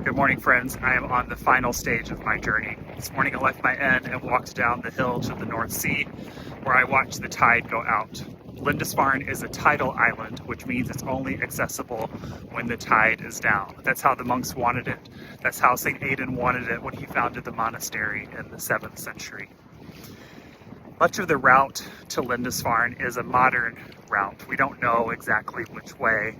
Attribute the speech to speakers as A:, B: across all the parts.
A: Good morning, friends. I am on the final stage of my journey. This morning I left my inn and walked down the hill to the North Sea, where I watched the tide go out. Lindisfarne is a tidal island, which means it's only accessible when the tide is down. That's how the monks wanted it. That's how St. Aidan wanted it when he founded the monastery in the 7th century. Much of the route to Lindisfarne is a modern route. We don't know exactly which way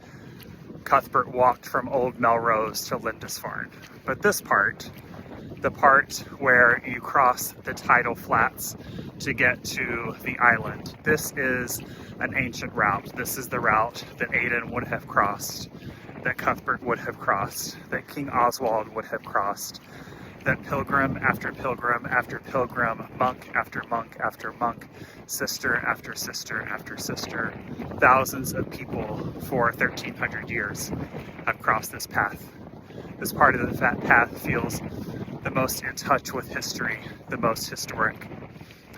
A: Cuthbert walked from Old Melrose to Lindisfarne. But this part, the part where you cross the tidal flats to get to the island, this is an ancient route. This is the route that Aidan would have crossed, that Cuthbert would have crossed, that King Oswald would have crossed, that pilgrim after pilgrim after pilgrim, monk after monk after monk, sister after sister after sister, thousands of people for 1,300 years have crossed this path. This part of the path feels the most in touch with history, the most historic.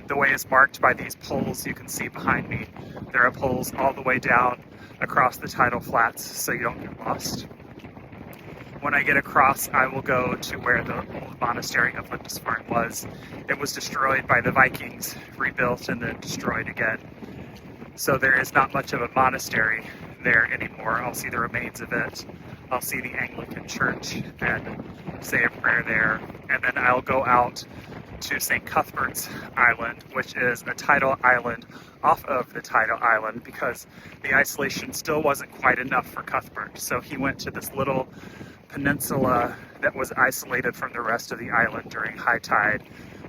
A: The way is marked by these poles you can see behind me. There are poles all the way down across the tidal flats so you don't get lost. When I get across, I will go to where the old monastery of Lindisfarne was. It was destroyed by the Vikings, rebuilt and then destroyed again. So there is not much of a monastery there anymore. I'll see the remains of it. I'll see the Anglican church and say a prayer there. And then I'll go out to St. Cuthbert's Island, which is a tidal island off of the tidal island because the isolation still wasn't quite enough for Cuthbert. So he went to this little peninsula that was isolated from the rest of the island during high tide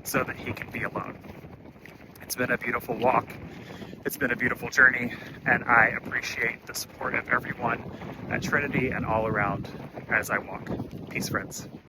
A: so that he can be alone. It's been a beautiful walk. It's been a beautiful journey, and I appreciate the support of everyone at Trinity and all around as I walk. Peace, friends.